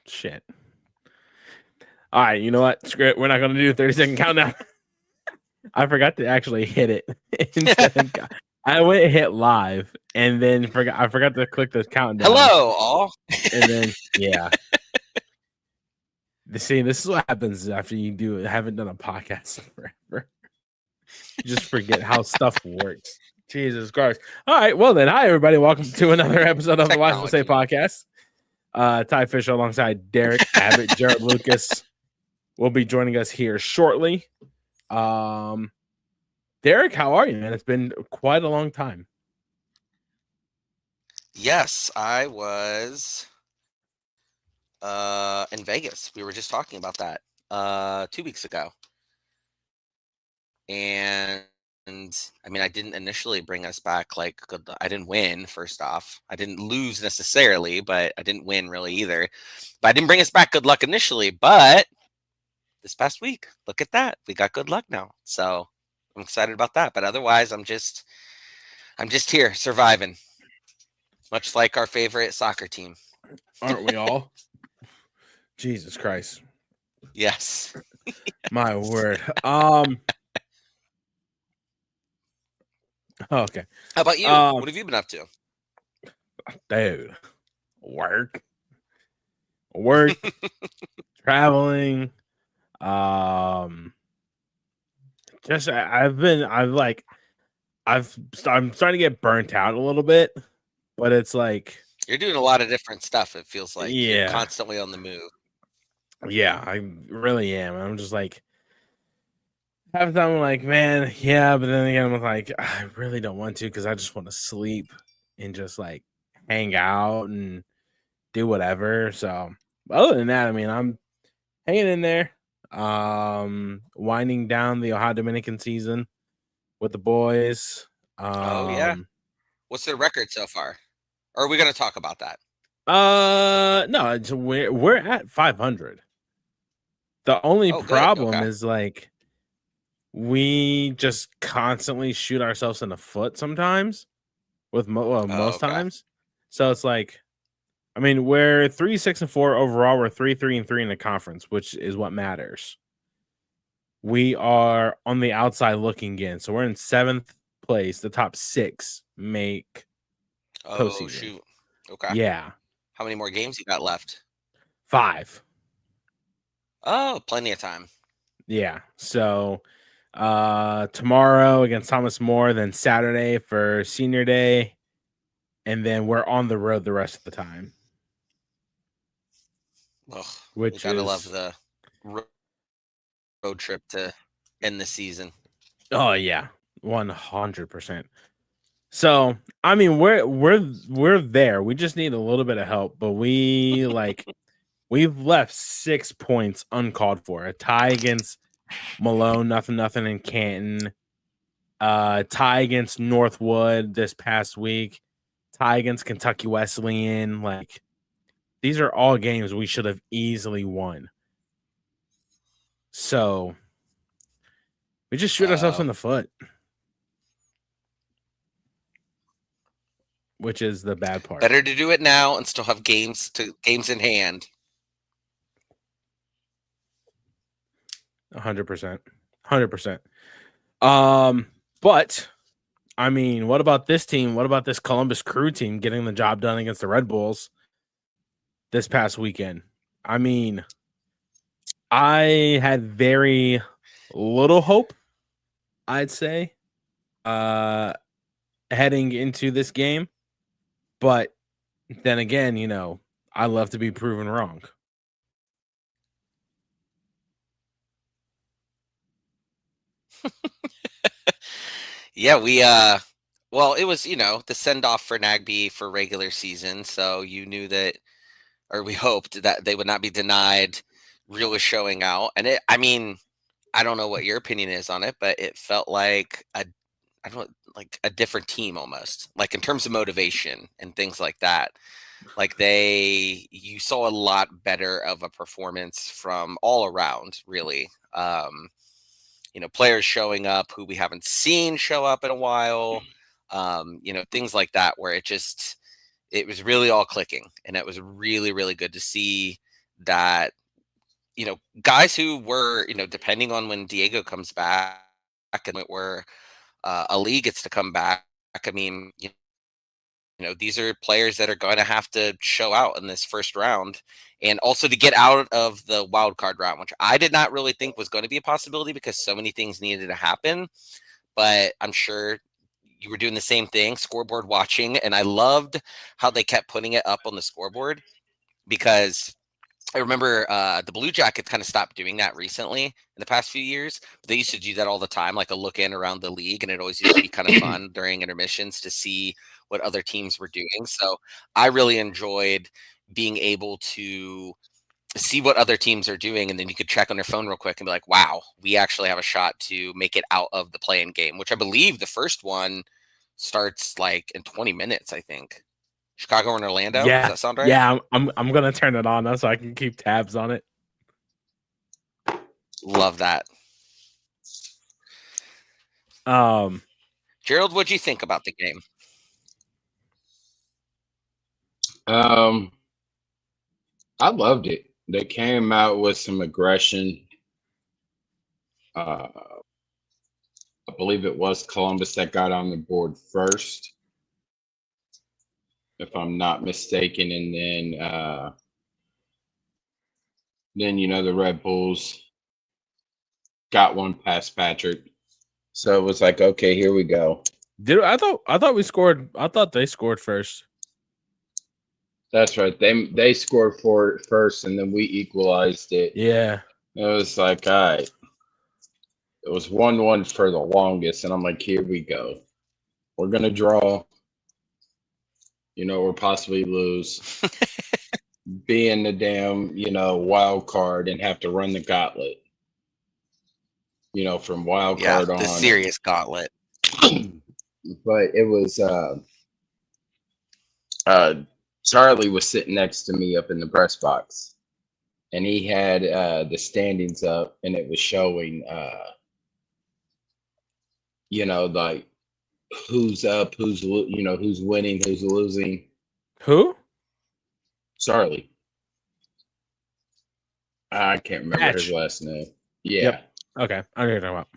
Shit. All right, you know what? Screw it. We're not going to do a 30-second countdown. I forgot to actually hit it instead of. I went and hit live, and then I forgot to click the countdown. Hello, all. And then yeah. See, this is what happens after you haven't done a podcast in forever. You just forget how stuff works. Jesus Christ. All right. Well, then, hi, everybody. Welcome to another episode of the Wisemen Say podcast. Ty Fisher alongside Derik, Abbott, Jerald, Lucas will be joining us here shortly. Derik, how are you, man? It's been quite a long time. Yes, I was in Vegas. We were just talking about that 2 weeks ago. And I mean, I didn't initially bring us back like good. I didn't win, first off. I didn't lose necessarily, but I didn't win really either. But I didn't bring us back good luck initially. But this past week, look at that. We got good luck now. So I'm excited about that. But otherwise, I'm just here surviving. Much like our favorite soccer team. Aren't we all? Jesus Christ. Yes. My word. Okay. How about you? What have you been up to? Dude. Work. Traveling. I'm starting to get burnt out a little bit, but it's like you're doing a lot of different stuff. It feels like you're yeah, constantly on the move. Yeah, I really am. I'm just like half the time I'm like, man, yeah, but then again I'm like, I really don't want to because I just want to sleep and just like hang out and do whatever. So other than that, I mean, I'm hanging in there, winding down the Ohio Dominican season with the boys. Oh yeah, what's their record so far? Or are we going to talk about that? No, we're at 500. The only problem is like we just constantly shoot ourselves in the foot sometimes with most times. So it's like, I mean, we're 3-6-4 overall. We're 3-3-3 in the conference, which is what matters. We are on the outside looking in, so we're in 7th place. The top 6 make postseason. Shoot. Okay. Yeah. How many more games you got left? 5. Oh, plenty of time. Yeah. So tomorrow against Thomas More, then Saturday for senior day, and then we're on the road the rest of the time. Ugh, which you gotta love the road trip to end the season. Oh yeah, 100%. So I mean, we're there. We just need a little bit of help, but we we've left 6 points uncalled for. A tie against Malone, 0-0 in Canton. Tie against Northwood this past week. Tie against Kentucky Wesleyan. Like, these are all games we should have easily won. So we just shoot ourselves in the foot, which is the bad part. Better to do it now and still have games in hand. 100%. 100%. But I mean, what about this team? What about this Columbus Crew team getting the job done against the Red Bulls this past weekend? I mean, I had very little hope, I'd say, heading into this game. But then again, you know, I love to be proven wrong. Yeah, well, it was, you know, the send-off for Nagby for regular season, so you knew that, or we hoped that they would not be denied really showing out. And I mean, I don't know what your opinion is on it, but it felt like like a different team almost, like in terms of motivation and things like that. Like you saw a lot better of a performance from all around, really. You know, players showing up who we haven't seen show up in a while, you know, things like that, where it was really all clicking, and it was really, really good to see. that, guys who were, depending on when Diego comes back and where Ali gets to come back, I mean, these are players that are going to have to show out in this first round, and also to get out of the wild card round, which I did not really think was going to be a possibility because so many things needed to happen. But I'm sure you were doing the same thing, scoreboard watching, and I loved how they kept putting it up on the scoreboard, because I remember the Blue Jackets kind of stopped doing that recently in the past few years. But they used to do that all the time, like a look in around the league, and it always used to be kind of fun during intermissions to see what other teams were doing. So I really enjoyed being able to see what other teams are doing, and then you could check on your phone real quick and be like, wow, we actually have a shot to make it out of the play-in game, which I believe the first one starts like in 20 minutes, I think. Chicago and Orlando. Yeah. Does that sound right? Yeah, I'm gonna turn it on now so I can keep tabs on it. Love that. Jerald, what'd you think about the game? I loved it. They came out with some aggression. I believe it was Columbus that got on the board first, if I'm not mistaken, and then the Red Bulls got one past Patrick, so it was like, okay, here we go. I thought we scored. I thought they scored first. That's right. They scored for it first, and then we equalized it. Yeah, it was like, all right. It was 1-1 for the longest, and I'm like, here we go. We're gonna draw, or possibly lose. Be in the damn, wild card and have to run the gauntlet. From wild card on. The serious gauntlet. But it was Charlie was sitting next to me up in the press box, and he had the standings up, and it was showing like who's up, who's who's winning, who's losing. Who? Charlie. I can't remember his last name. Yeah. Yep. Okay, I know what you're talking about.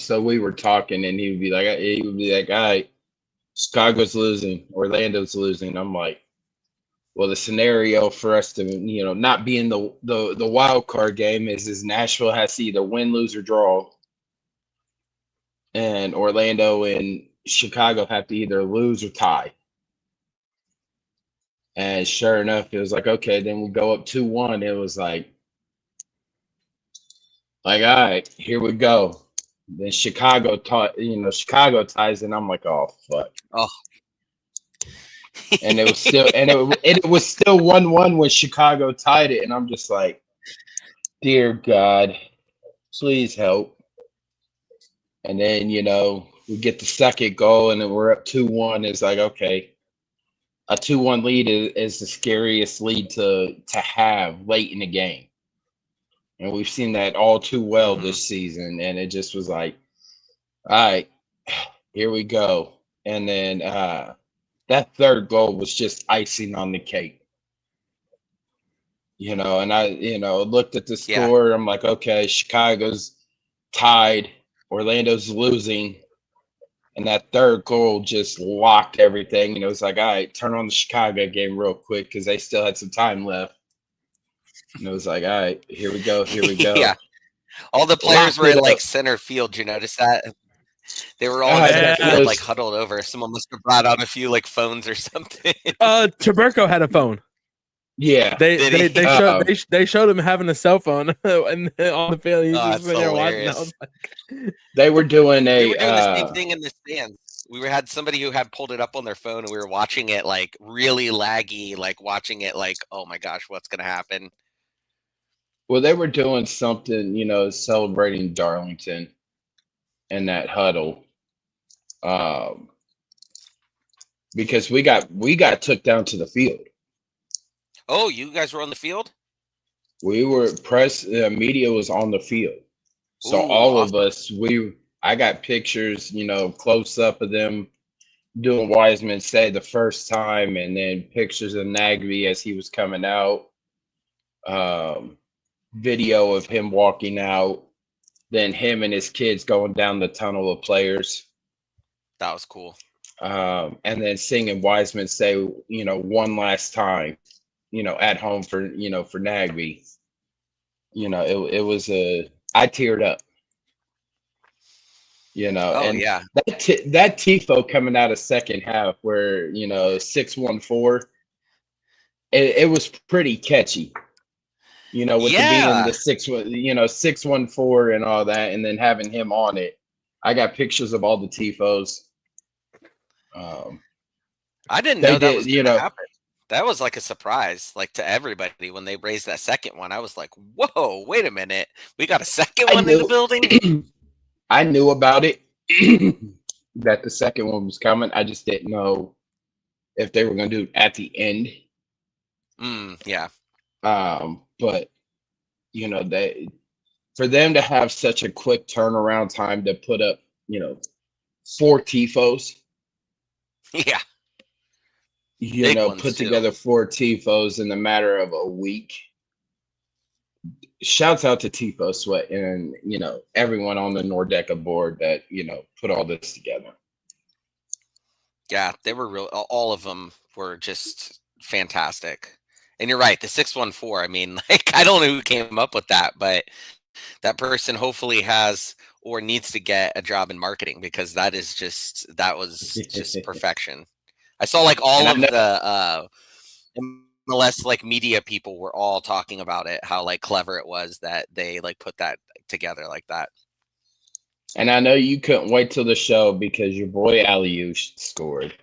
So we were talking, and he would be like, all right, Chicago's losing, Orlando's losing. I'm like, well, the scenario for us to, not be in the wild card game is Nashville has to either win, lose, or draw. And Orlando and Chicago have to either lose or tie. And sure enough, it was like, okay, then we go up 2-1. It was like, all right, here we go. Then Chicago ties, and I'm like, oh fuck. Oh. And it was still, it was still 1-1 when Chicago tied it, and I'm just like, dear God, please help. And then we get the second goal, and then we're up 2-1. It's like, okay, a 2-1 lead is the scariest lead to have late in the game. And we've seen that all too well this season. And it just was like, all right, here we go. And then that third goal was just icing on the cake. And I, looked at the score. I'm like, okay, Chicago's tied. Orlando's losing. And that third goal just locked everything. It was like, all right, turn on the Chicago game real quick because they still had some time left. And it was like, all right, here we go. Yeah. All the players were in like center field. You notice that? They were all in center field, like huddled over. Someone must have brought out a few like phones or something. Tuberco had a phone. Yeah. They showed him having a cell phone and on the field. He's just sitting there watching. They were doing doing the same thing in the stands. We had somebody who had pulled it up on their phone, and we were watching it like really laggy, like watching it like, oh my gosh, what's gonna happen? Well, they were doing something, celebrating Darlington and that huddle, because we got took down to the field. Oh, you guys were on the field? We were media was on the field. So all of us, I got pictures, close up of them doing Wiseman say the first time, and then pictures of Nagby as he was coming out. video of him walking out, then him and his kids going down the tunnel of players. That was cool. And then singing Wisemen say, one last time, at home for Nagby. It was I teared up. And yeah. That tifo coming out of second half where 614, it was pretty catchy. With it being the 614 and all that, and then having him on it. I got pictures of all the tifos. I didn't know that was gonna happen. That was like a surprise, like to everybody when they raised that second one. I was like, "Whoa, wait a minute, we got a second one in the building." I knew about it that the second one was coming. I just didn't know if they were going to do it at the end. Yeah. But for them to have such a quick turnaround time to put up, 4 tifos. Yeah. Put together 4 tifos in the matter of a week. Shouts out to Tifo Sweat and everyone on the Nordeca board that put all this together. Yeah, they were real. All of them were just fantastic. And you're right, the 614. I mean, I don't know who came up with that, but that person hopefully has or needs to get a job in marketing because that was just perfection. I saw like all of the MLS like media people were all talking about it, how like clever it was that they like put that together like that. And I know you couldn't wait till the show because your boy Aliou scored.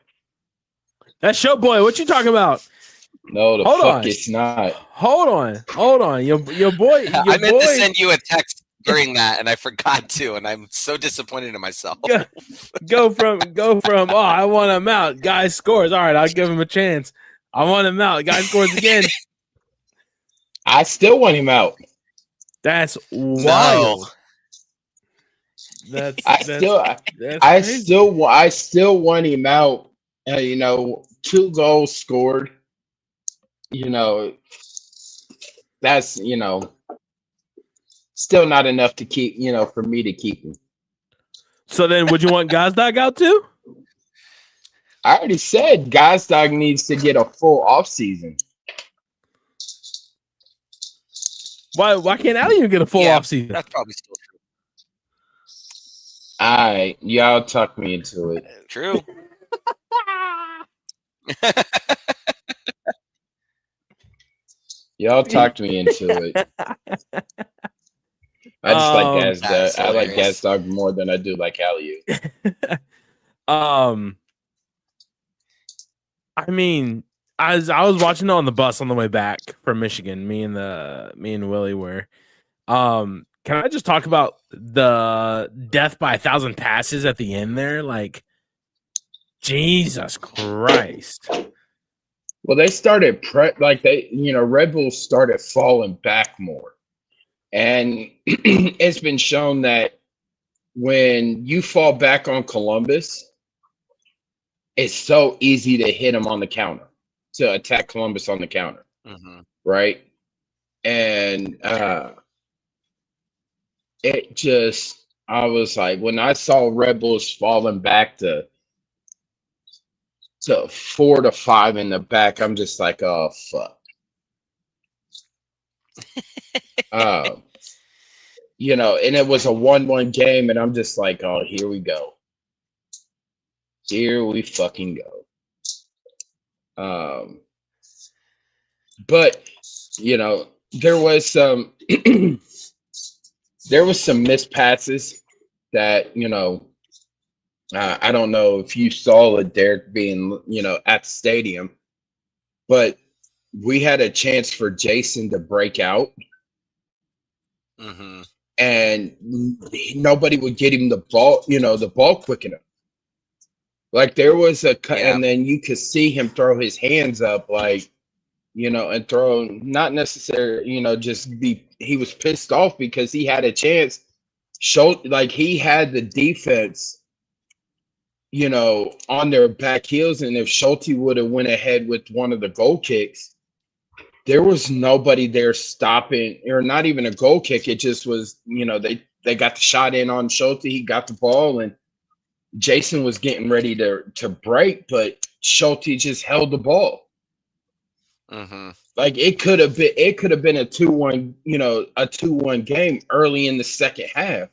That's show boy. What you talking about? No, the fuck it's not. Hold on. Your boy. I meant to send you a text during that, and I forgot to, and I'm so disappointed in myself. Go from. Oh, I want him out. Guy scores. All right, I'll give him a chance. I want him out. Guy scores again. I still want him out. That's wild. I still want him out. 2 goals scored. That's still not enough to keep. For me to keep him. So then, would you want Gazdag out too? I already said Gazdag needs to get a full off season. Why can't Aliou get a full off season? That's probably still true. All right, y'all talk me into it. True. Y'all talked me into it. I just like Gazdag. I like Gazdag more than I do like Aliou. I mean, as I was watching it on the bus on the way back from Michigan, me and Willie were. Can I just talk about the death by 1,000 passes at the end there? Like, Jesus Christ. Well, they started Red Bull started falling back more. And it's been shown that when you fall back on Columbus, it's so easy to hit them on the counter, to attack Columbus on the counter. Mm-hmm. Right? And I was like, when I saw Red Bulls falling back to 4 to 5 in the back, I'm just like, oh fuck. And it was a 1-1 game, and I'm just like, oh, here we go. Here we fucking go. But there was some missed passes that I don't know if you saw it, Derik, being at the stadium, but we had a chance for Jason to break out. Mm-hmm. And nobody would get him the ball quick enough. Like there was and then you could see him throw his hands up, like, and throw, not necessarily, he was pissed off because he had a chance. He had the defense, on their back heels. And if Schulte would have went ahead with one of the goal kicks, there was nobody there stopping, or not even a goal kick. It just was, they got the shot in on Schulte. He got the ball, and Jason was getting ready to break, but Schulte just held the ball. Mm-hmm. Like it could have been a 2-1, a 2-1 game early in the second half.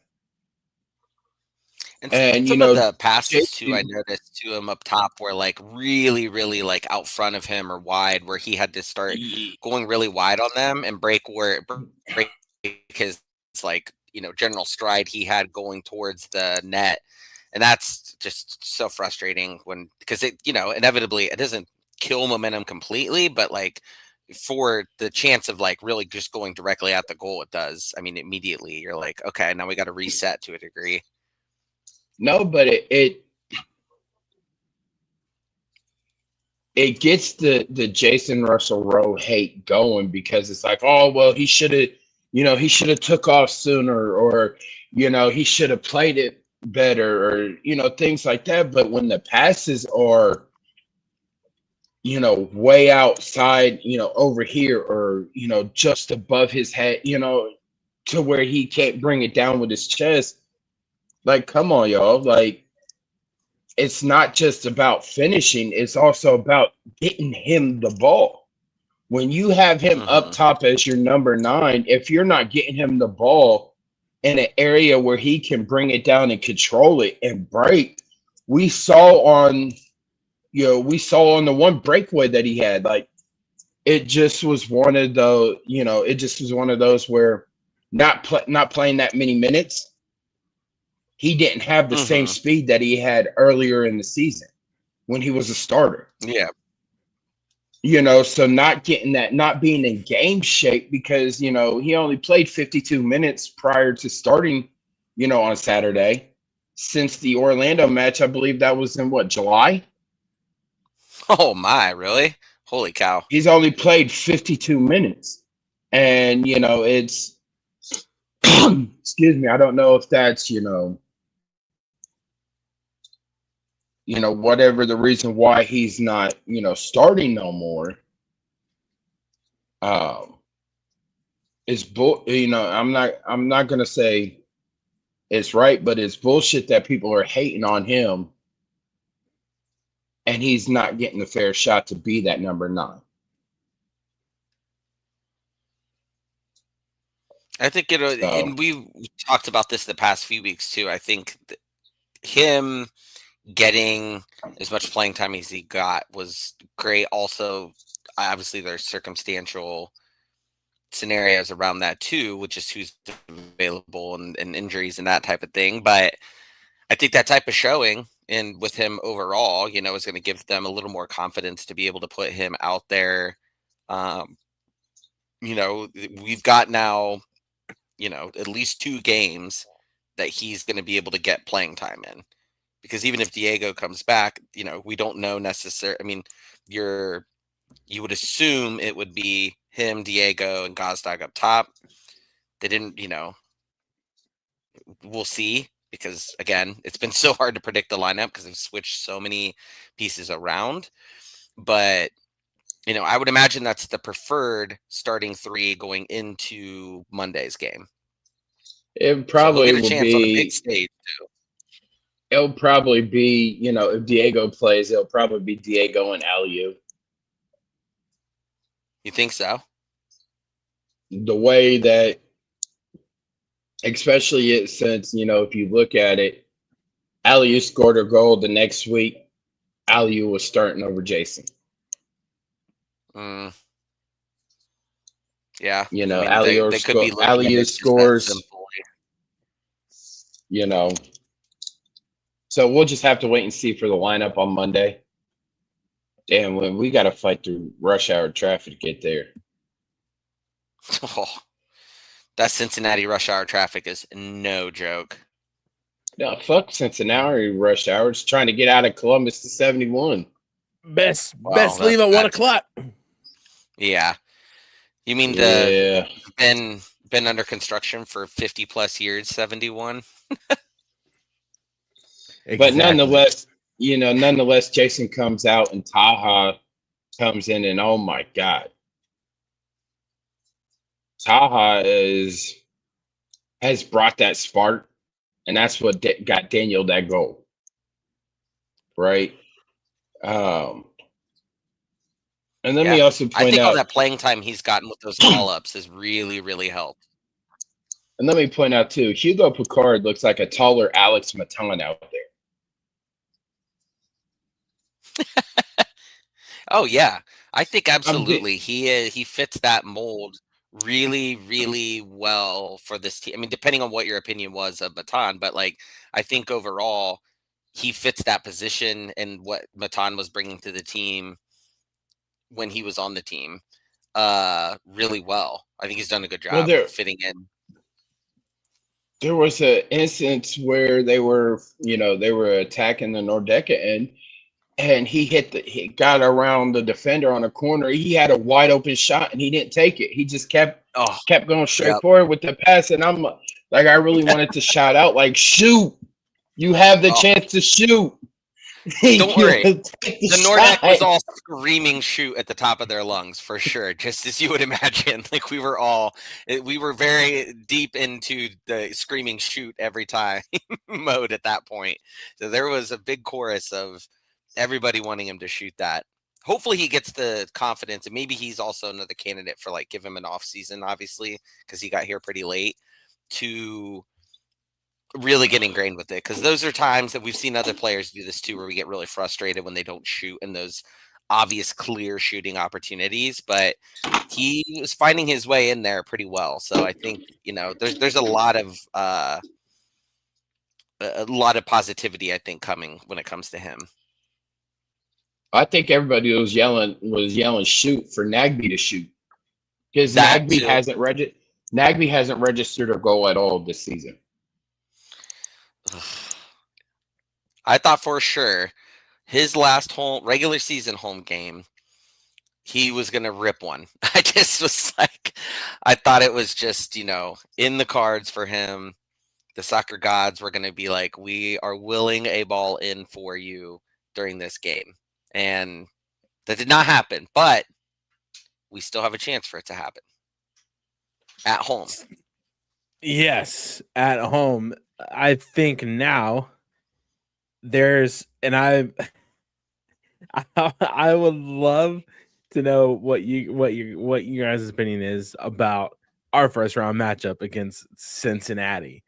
And some of the passes too, I noticed to him up top were like really, really like out front of him or wide, where he had to start going really wide on them and break his like general stride he had going towards the net, and that's just so frustrating because it inevitably it doesn't kill momentum completely, but like for the chance of like really just going directly at the goal, it does. I mean, immediately you're like, okay, now we got to reset to a degree. No, but it gets the Jason Russell Rowe hate going, because it's like, oh well, he should have took off sooner, or he should have played it better, or things like that. But when the passes are way outside, over here, or just above his head, to where he can't bring it down with his chest. Like, come on, y'all. Like, it's not just about finishing. It's also about getting him the ball. When you have him up top as your number 9, if you're not getting him the ball in an area where he can bring it down and control it and break, we saw on the one breakaway that he had, like, it just was one of those where not playing that many minutes, he didn't have the same speed that he had earlier in the season when he was a starter. Yeah. So not getting that, not being in game shape, because, he only played 52 minutes prior to starting, on Saturday. Since the Orlando match, I believe that was in July? Oh my, really? Holy cow. He's only played 52 minutes. And, it's, excuse me, I don't know if that's, whatever the reason why he's not, starting no more. It's I'm not gonna say it's right, but it's bullshit that people are hating on him, and he's not getting a fair shot to be that number 9. I think and we've talked about this the past few weeks too. I think him getting as much playing time as he got was great. Also, obviously, there's circumstantial scenarios around that too, which is who's available and injuries and that type of thing. But I think that type of showing, and with him overall, is going to give them a little more confidence to be able to put him out there. We've got now, at least 2 games that he's going to be able to get playing time in. Because even if Diego comes back, we don't know necessarily. I mean, you would assume it would be him, Diego, and Gazdag up top. They didn't, we'll see, because again, it's been so hard to predict the lineup because they've switched so many pieces around. But, I would imagine that's the preferred starting 3 going into Monday's game. It probably will be on the big stage too. It'll probably be, if Diego plays, it'll probably be Diego and Aliu. You think so? The way that, especially since, if you look at it, Aliu scored a goal the next week. Aliu was starting over Jason. Yeah. Aliu scores. So we'll just have to wait and see for the lineup on Monday. Damn, when we got to fight through rush hour traffic to get there. Oh, that Cincinnati rush hour traffic is no joke. No, fuck Cincinnati rush hour. It's trying to get out of Columbus to 71. Best leave at 1 o'clock. Yeah. You mean the been under construction for 50 plus years, 71? Exactly. But nonetheless, Jason comes out and Taha comes in, and oh my God. Taha has brought that spark, and that's what got Daniel that goal, right? And let me also I point think all out, that playing time he's gotten with those call-ups has really, really helped. and let me point out too, Hugo Picard looks like a taller Alex Matan out there. Oh yeah, I think absolutely he fits that mold really, really well for this team. I mean, depending on what your opinion was of Matan, but like I think overall he fits that position and what Matan was bringing to the team when he was on the team really well. I think he's done a good job fitting in. There was an instance where they were attacking the Nordeca end, and he got around the defender on a corner. He had a wide open shot and he didn't take it. He just kept going straight forward with the pass. And I'm like, I really wanted to shout out, like, shoot! You have the chance to shoot. Don't worry. The Nordic was all screaming shoot at the top of their lungs for sure, just as you would imagine. Like we were very deep into the screaming shoot every time mode at that point. So there was a big chorus of everybody wanting him to shoot that. Hopefully he gets the confidence, and maybe he's also another candidate for like give him an off season, obviously, because he got here pretty late to really get ingrained with it, because those are times that we've seen other players do this too, where we get really frustrated when they don't shoot in those obvious clear shooting opportunities. But he was finding his way in there pretty well, so I think there's a lot of positivity I think coming when it comes to him. I think everybody was yelling shoot for Nagby to shoot, because Nagby hasn't registered a goal at all this season. I thought for sure his last regular season home game, he was going to rip one. I just was like, I thought it was just, in the cards for him. The soccer gods were going to be like, we are willing a ball in for you during this game. And that did not happen, but we still have a chance for it to happen at home. Yes, at home. I think now I would love to know what your guys' opinion is about our first round matchup against Cincinnati.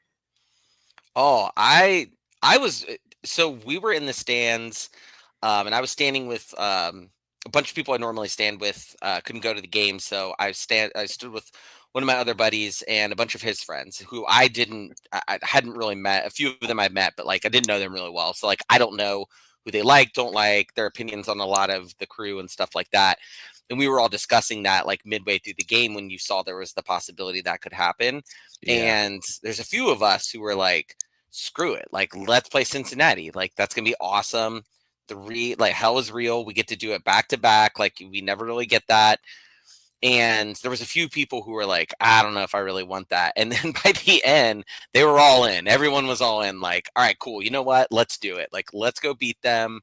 Oh, so we were in the stands, and I was standing with a bunch of people I normally stand with. Couldn't go to the game, so I stood with one of my other buddies and a bunch of his friends who I hadn't really met. A few of them I met, but like I didn't know them really well. So like I don't know who they don't like, their opinions on a lot of the crew and stuff like that. And we were all discussing that like midway through the game when you saw there was the possibility that could happen. Yeah. And there's a few of us who were like, screw it. Like, let's play Cincinnati. Like, that's going to be awesome. Hell is real. We get to do it back to back. Like, we never really get that. And there was a few people who were like, I don't know if I really want that. And then by the end, they were all in. Everyone was all in, like, all right, cool. You know what? Let's do it. Like, let's go beat them.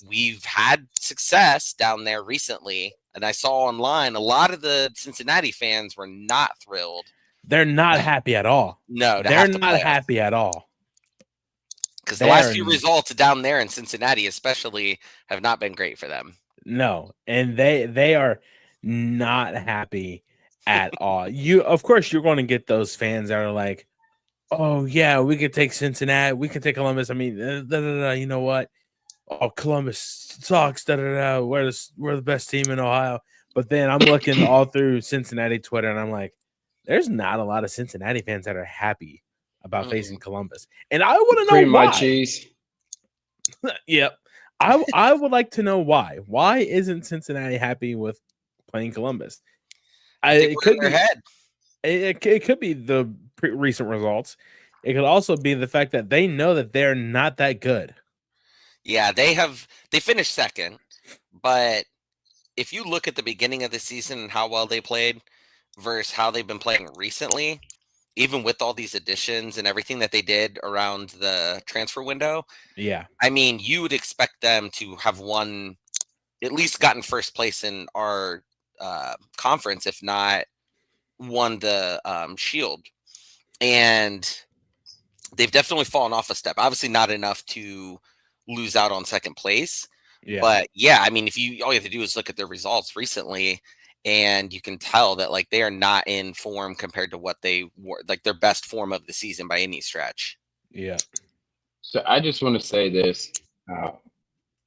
We've had success down there recently. And I saw online a lot of the Cincinnati fans were not thrilled. They're not happy at all. No, they're not happy at all. Because the last few results down there in Cincinnati especially have not been great for them. No, and they are not happy at all. Of course, you're going to get those fans that are like, oh, yeah, we could take Cincinnati. We can take Columbus. I mean, you know what? Oh, Columbus sucks. We're the best team in Ohio. But then I'm looking all through Cincinnati Twitter, and I'm like, there's not a lot of Cincinnati fans that are happy about facing Columbus. And I want to know why. My cheese. Yep. I would like to know why. Why isn't Cincinnati happy with playing Columbus? It could be their head. It could be the recent results. It could also be the fact that they know that they're not that good. Yeah, they finished second, but if you look at the beginning of the season and how well they played versus how they've been playing recently, even with all these additions and everything that they did around the transfer window, yeah, I mean, you would expect them to have at least gotten first place in our conference, if not won the Shield, and they've definitely fallen off a step. Obviously, not enough to lose out on second place. Yeah. But yeah, I mean, all you have to do is look at their results recently, and you can tell that like they are not in form compared to what they were, like their best form of the season by any stretch. Yeah. So I just want to say this.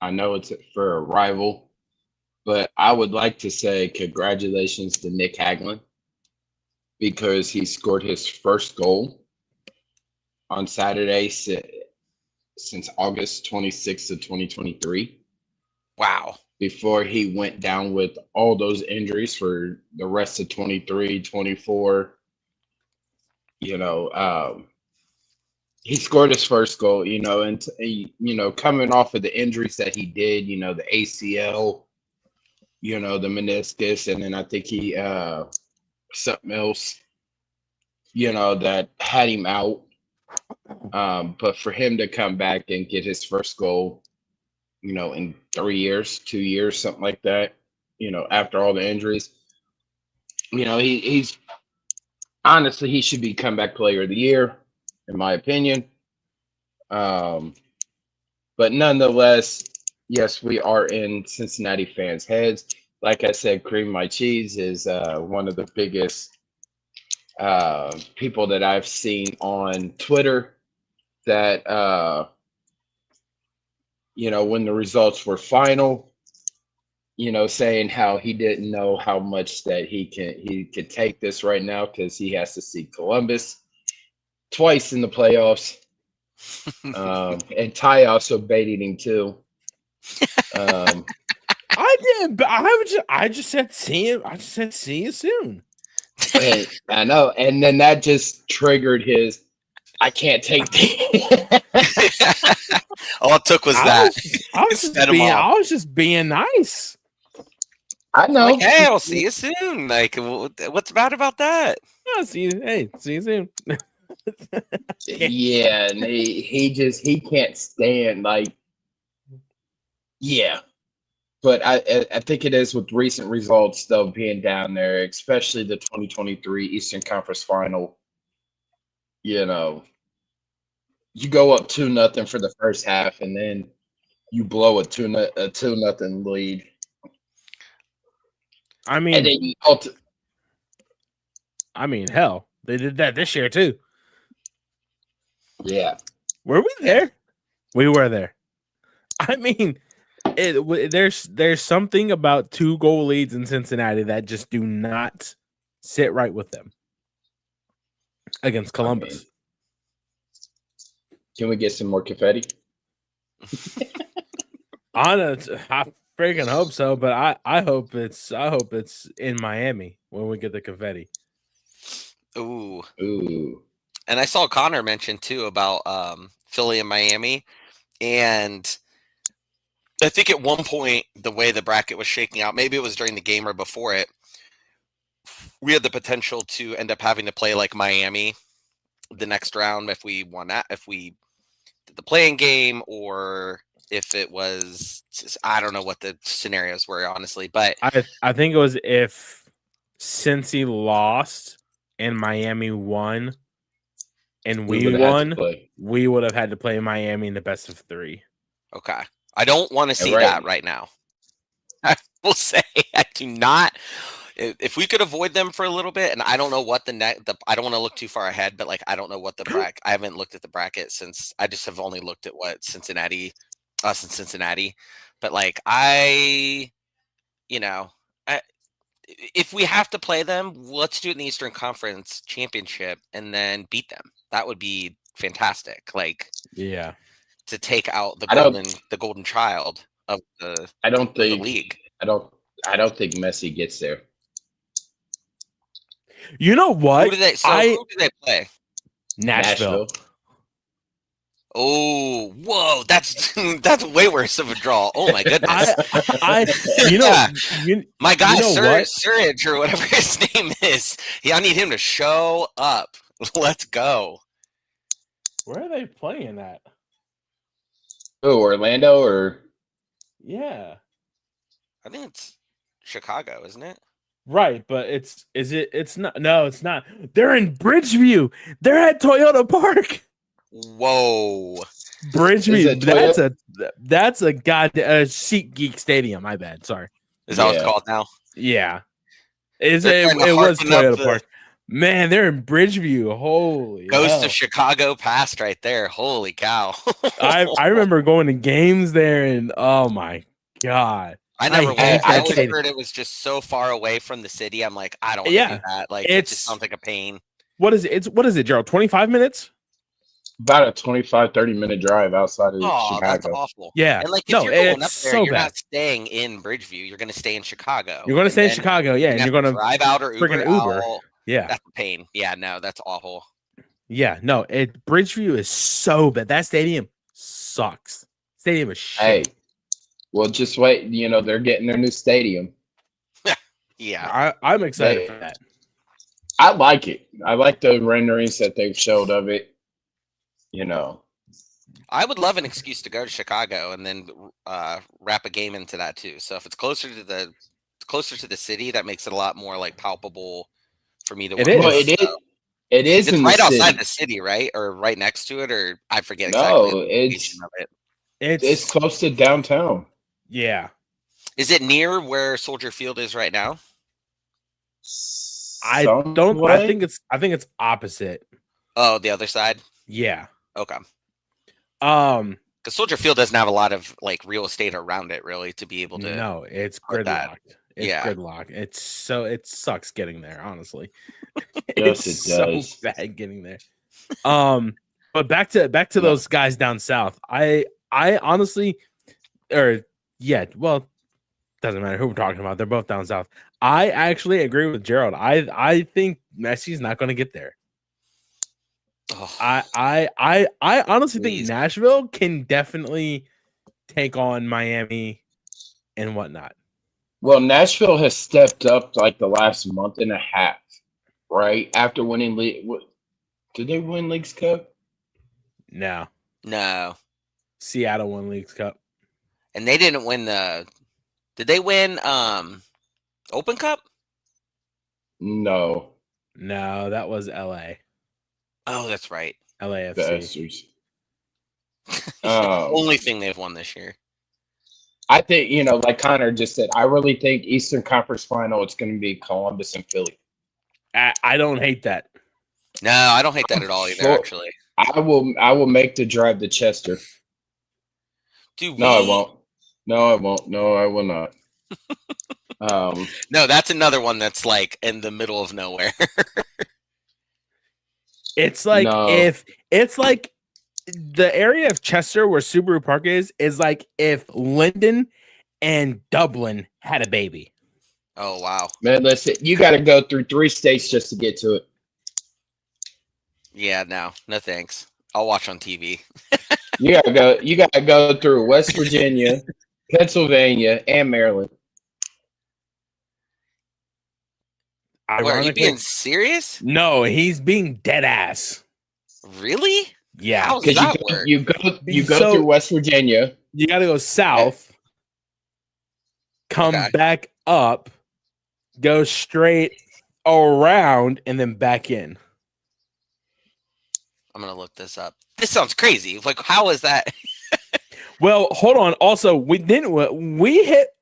I know it's for a rival, but I would like to say congratulations to Nick Hagelin because he scored his first goal on Saturday since August 26th of 2023. Wow. Before he went down with all those injuries for the rest of 23, 24. He scored his first goal, and coming off of the injuries that he did, the ACL, the meniscus, and then I think he something else, that had him out. But for him to come back and get his first goal, in 3 years, 2 years, something like that, after all the injuries, he's honestly, he should be comeback player of the year, in my opinion. But nonetheless, yes, we are in Cincinnati fans' heads. Like I said, Cream My Cheese is one of the biggest people that I've seen on Twitter that, when the results were final, saying how he didn't know how much that he could take this right now because he has to see Columbus twice in the playoffs. And Ty also baited him too. I didn't. I just said see him. I just said see you soon. And I know, and then that just triggered his. I can't take the. All it took was that. I was just being nice. I know. Like, hey, I'll see you soon. Like, what's bad about that? I'll see you. Hey, see you soon. Yeah, and he can't stand yeah. But I think it is with recent results though being down there, especially the 2023 Eastern Conference Final. You go up 2-0 for the first half, and then you blow a 2-0 lead. I mean, and then hell, they did that this year too. Yeah. Were we there? We were there. I mean, there's something about 2-goal leads in Cincinnati that just do not sit right with them against Columbus. Can we get some more confetti? I freaking hope so, but I hope it's in Miami when we get the confetti. Ooh. And I saw Connor mention too about Philly and Miami, and I think at one point the way the bracket was shaking out, maybe it was during the game or before it, we had the potential to end up having to play like Miami the next round if we did the playing game, or if it was I don't know what the scenarios were honestly, but I think it was if Cincy lost and Miami won and we won, we would have had to play Miami in the best of 3. Okay. I don't want to see that right now. I will say I do not. If we could avoid them for a little bit, and I don't know what I don't want to look too far ahead, but like I don't know what the bracket. I haven't looked at the bracket since I just have only looked at what Cincinnati, us in Cincinnati. But like if we have to play them, let's do it in the Eastern Conference Championship and then beat them. That would be fantastic. Like, yeah, to take out the golden child of the league. I don't think Messi gets there. You know what? Who do they play? Nashville. Oh, whoa! That's way worse of a draw. Oh my goodness! My guy Surridge or whatever his name is. I need him to show up. Let's go. Where are they playing at? Oh, Orlando or? Yeah, I think it's Chicago, isn't it? Right, but it's not. No, it's not. They're in Bridgeview. They're at Toyota Park. Whoa. Bridgeview. That's a SeatGeek Stadium. My bad. Sorry. Is that what it's called now? Yeah. It was Toyota Park. Man, they're in Bridgeview. Holy Ghost of Chicago past right there. Holy cow. I remember going to games there, and oh my God. I never went. I always heard it was just so far away from the city. I'm like, I don't want to do that. Like, it just sounds like a pain. What is it? What is it, Jerald? 25 minutes? About a 25, 30-minute drive outside of Chicago. That's awful. Yeah. And like, if you're going up there, you're not staying in Bridgeview. You're going to stay in Chicago. You're going to stay in Chicago, yeah. And you're going to drive out or Uber out. Yeah. That's a pain. Yeah, no, that's awful. Yeah, no, Bridgeview is so bad. That stadium sucks. Stadium is shit. Hey, well, just wait. You know, they're getting their new stadium. Yeah. I'm excited for that. I like it. I like the renderings that they've showed of it. You know. I would love an excuse to go to Chicago and then wrap a game into that too. So if it's closer to the city, that makes it a lot more like palpable for me to It is. Well, it is it's in right the outside city. the city, right? Or right next to it, or I forget exactly. No, it. It's close to downtown. Yeah. Is it near where Soldier Field is right now? I think it's opposite. Oh, the other side? Yeah. Okay. Because Soldier Field doesn't have a lot of like real estate around it, really, to be able to. No, it's gridlocked. It's gridlocked. It sucks getting there, honestly. Yes, it does. So bad getting there. But back to those guys down south. I honestly, doesn't matter who we're talking about. They're both down south. I actually agree with Jerald. I think Messi's not going to get there. Oh. I honestly think Nashville can definitely take on Miami and whatnot. Well, Nashville has stepped up like the last month and a half, right? After winning did they win Leagues Cup? No. Seattle won Leagues Cup. And they didn't win did they win Open Cup? No, that was LA. Oh, that's right. LAFC. Only thing they've won this year. I think, like Connor just said, I really think Eastern Conference Final, it's going to be Columbus and Philly. I don't hate that. No, I don't hate that at all either, actually. I will make the drive to Chester. No, I won't. No, I will not. No, that's another one that's like in the middle of nowhere. It's like it's like the area of Chester where Subaru Park is like if Linden and Dublin had a baby. Oh wow. Man, listen, you gotta go through 3 states just to get to it. Yeah, no thanks. I'll watch on TV. You gotta go through West Virginia, Pennsylvania, and Maryland. Are you being serious? No, he's being dead ass. Really? Yeah. How does that work? You go through West Virginia. You got to go south, come back up, go straight around, and then back in. I'm gonna look this up. This sounds crazy. Like, how is that? Well, hold on. Also, we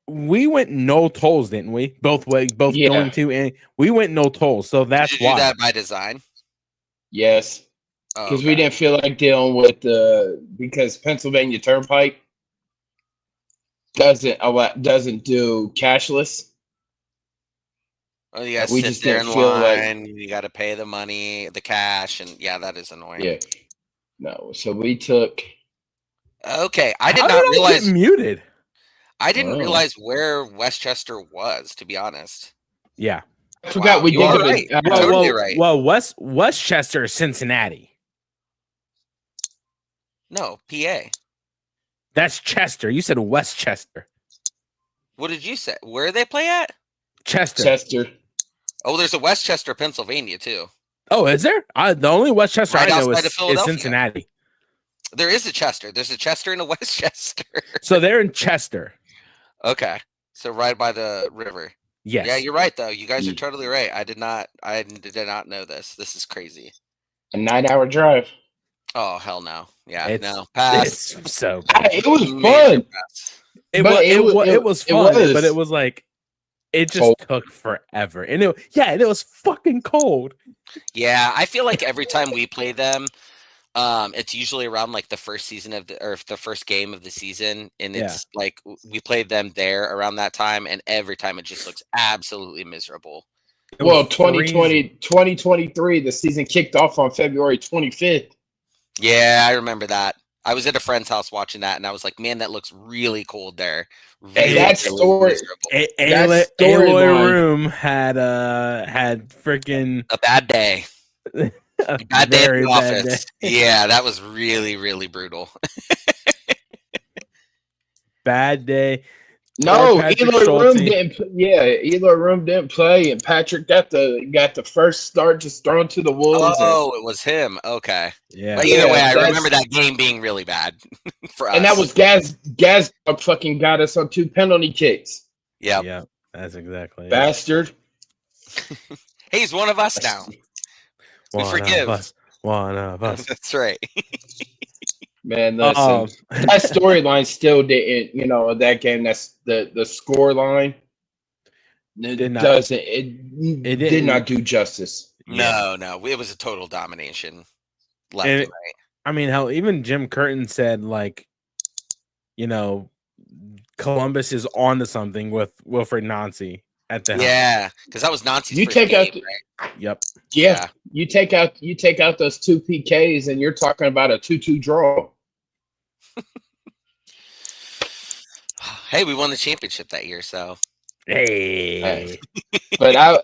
went no tolls, didn't we? Both going to, and we went no tolls. So that's why. Do that by design? Yes. Because we didn't feel like dealing with because Pennsylvania Turnpike doesn't do cashless. Oh, you gotta sit there in line. You gotta pay the money, the cash, and that is annoying. Yeah. No, so we took. Okay, I did not realize. Get muted. I didn't realize where Westchester was, to be honest. Yeah, I forgot we did. Right. Totally right. Well, Westchester is Cincinnati. No, PA. That's Chester. You said Westchester. What did you say? Where they play at? Chester. Oh, there's a Westchester, Pennsylvania, too. Oh, is there? The only Westchester I know is Cincinnati. There is a Chester. There's a Chester and a Westchester. So they're in Chester. Okay. So right by the river. Yes. Yeah, you're right though. You guys are totally right. I did not know this. This is crazy. A 9-hour drive. Oh hell no. Yeah, It's pass. It's so bad. It was fun. It was fun, but it was like it just cold. took forever, and it was fucking cold. Yeah, I feel like every time we play them, it's usually around like the first season or the first game of the season, and it's like we played them there around that time, and every time it just looks absolutely miserable. Well, 2023, the season kicked off on February 25th. Yeah, I remember that. I was at a friend's house watching that, and I was like, "Man, that looks really cold there." Really, that story, Aloy Room had freaking a bad day. A bad day at the office. Yeah, that was really, really brutal. Bad day. No, Eloy Room didn't. Yeah, Eloy Room didn't play, and Patrick got the first start just thrown to the wolves. Oh, it was him. Okay. Yeah. But either way, I remember that game being really bad for us. And that was Gaz fucking got us on 2 penalty kicks. Yeah. Yeah, that's exactly bastard. Hey, he's one of us now. We forgive. One of us. That's right. Man, listen, that storyline still didn't, that game. That's the score line. It did not do justice. No, it was a total domination. Left and right. I mean, hell, even Jim Curtin said, like, Columbus is on to something with Wilfred Nancy at the helm. Because that was Nancy's first game, right? Yep. Yeah. You take out those 2 PKs, and you're talking about a 2-2 draw. Hey, we won the championship that year, so hey. But I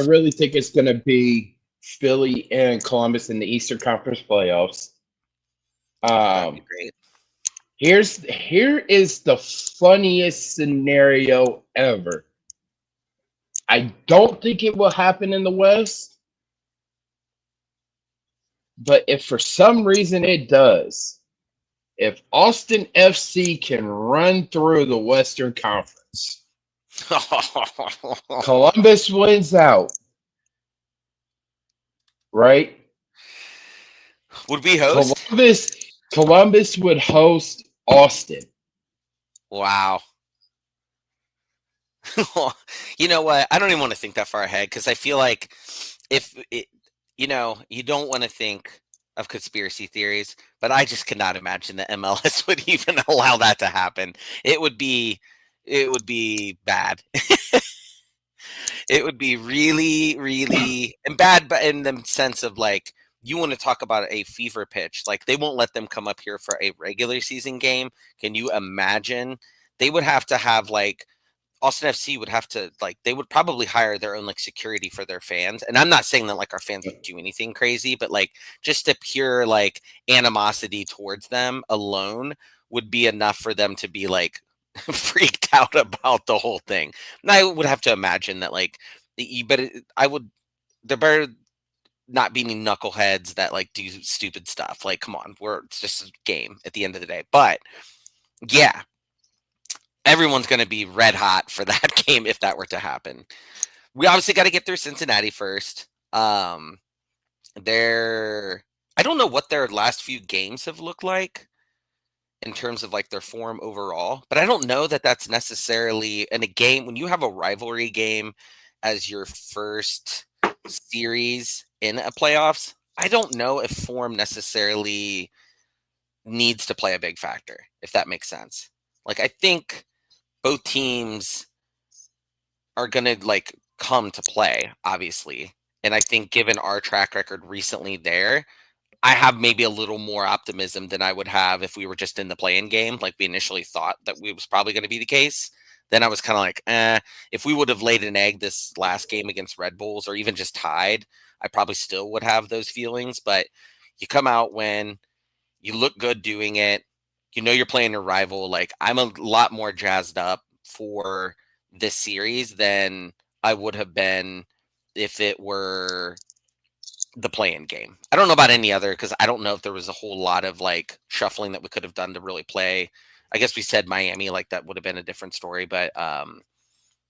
really think it's going to be Philly and Columbus in the Eastern Conference playoffs. That'd be great. Here is the funniest scenario ever. I don't think it will happen in the West, but if for some reason it does, if Austin FC can run through the Western Conference, Columbus wins out, right? Would we host? Columbus would host Austin. Wow. You know what? I don't even want to think that far ahead, because I feel like you don't want to think of conspiracy theories, but I just cannot imagine that MLS would even allow that to happen. It would be bad. It would be really, really bad, but in the sense of like, you want to talk about a fever pitch. Like, they won't let them come up here for a regular season game. Can you imagine? They would have to have like, Austin FC would have to, like, they would probably hire their own like security for their fans. And I'm not saying that like our fans would do anything crazy, but like just a pure like animosity towards them alone would be enough for them to be like freaked out about the whole thing. And I would have to imagine that like, there better not be any knuckleheads that like do stupid stuff. Like, come on, it's just a game at the end of the day. But yeah, everyone's going to be red hot for that game if that were to happen. We obviously got to get through Cincinnati first. I don't know what their last few games have looked like in terms of like their form overall, but I don't know that that's necessarily in a game when you have a rivalry game as your first series in a playoffs. I don't know if form necessarily needs to play a big factor, if that makes sense. Like, I think both teams are going to like come to play, obviously. And I think given our track record recently there, I have maybe a little more optimism than I would have if we were just in the play-in game. Like we initially thought that we was probably going to be the case. Then I was kind of like, if we would have laid an egg this last game against Red Bulls or even just tied, I probably still would have those feelings. But you come out when you look good doing it, you're playing your rival. Like, I'm a lot more jazzed up for this series than I would have been if it were the play-in game. I don't know about any other, because I don't know if there was a whole lot of like shuffling that we could have done to really play. I guess we said Miami, like that would have been a different story, but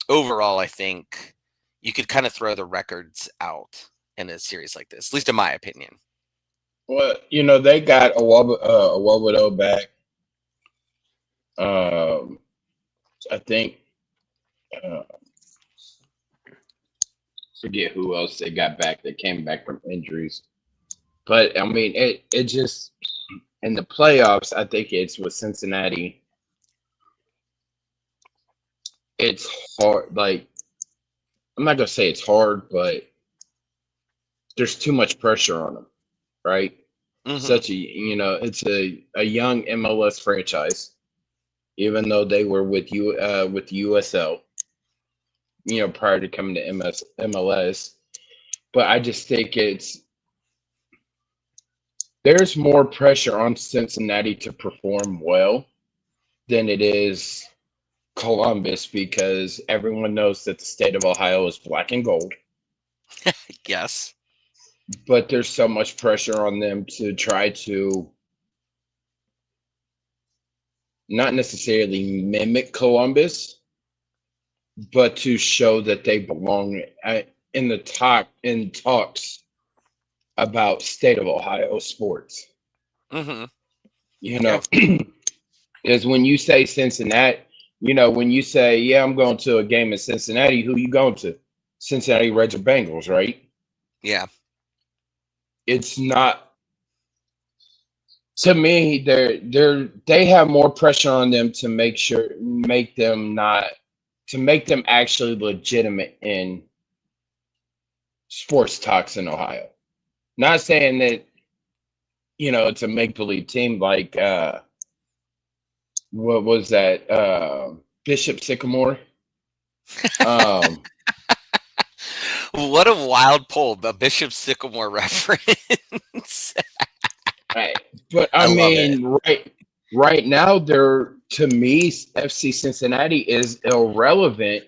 overall, I think you could kind of throw the records out in a series like this, at least in my opinion. Well, they got Awobodo back. I think forget who else they got back that came back from injuries. But I mean, it just in the playoffs, I think it's with Cincinnati. It's hard. Like, I'm not gonna say it's hard, but there's too much pressure on them, right? Mm-hmm. Such it's a young MLS franchise, even though they were with USL, prior to coming to MLS. But I just think there's more pressure on Cincinnati to perform well than it is Columbus, because everyone knows that the state of Ohio is black and gold. Yes. But there's so much pressure on them to try to not necessarily mimic Columbus, but to show that they belong in talks about state of Ohio sports. Mm-hmm. Is when you say Cincinnati, when you say, yeah, I'm going to a game in Cincinnati, who you going to? Cincinnati Reds or Bengals, right? Yeah. It's not, to me, they have more pressure on them to make them actually legitimate in sports talks in Ohio. Not saying that, it's a make-believe team like what was that? Bishop Sycamore. What a wild pull, a Bishop Sycamore reference. Right. But I mean, right now, to me, FC Cincinnati is irrelevant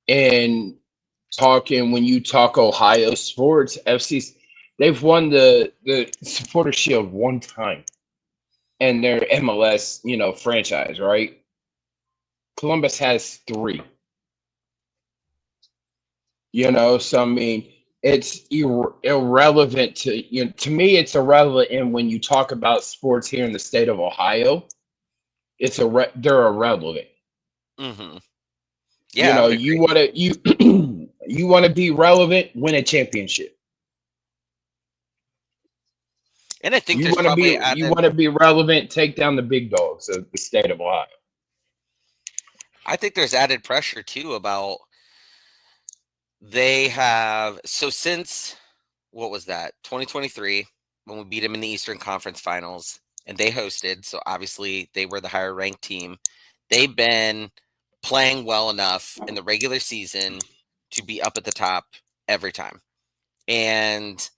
in talking. When you talk Ohio sports, they've won the Supporter Shield one time, and their MLS, franchise, right? Columbus has 3. So I mean, it's irrelevant to me. It's irrelevant, and when you talk about sports here in the state of Ohio, they're irrelevant. Mm-hmm. Yeah, you want to you want to be relevant, win a championship. And I think you want to be relevant, take down the big dogs of the state of Ohio. I think there's added pressure too about they have since what was that 2023 when we beat them in the Eastern Conference Finals and they hosted, so obviously they were the higher ranked team. They've been playing well enough in the regular season to be up at the top every time, and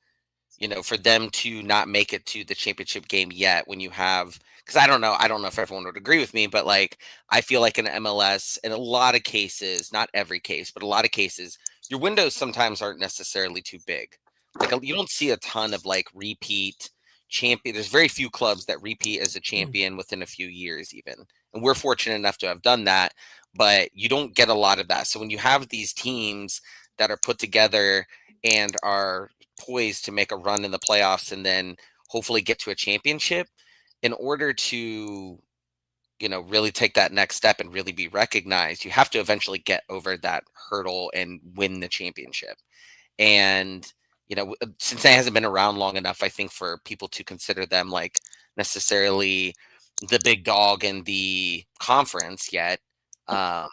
for them to not make it to the championship game yet, when you have, because I don't know if everyone would agree with me, but like I feel like in MLS, in a lot of cases, not every case, but a lot of cases, your windows sometimes aren't necessarily too big. Like you don't see a ton of like repeat champion. There's very few clubs that repeat as a champion within a few years, even, and we're fortunate enough to have done that. But you don't get a lot of that. So when you have these teams that are put together and are poised to make a run in the playoffs and then hopefully get to a championship, in order to really take that next step and really be recognized, you have to eventually get over that hurdle and win the championship. And since that hasn't been around long enough, I think, for people to consider them like necessarily the big dog in the conference yet. I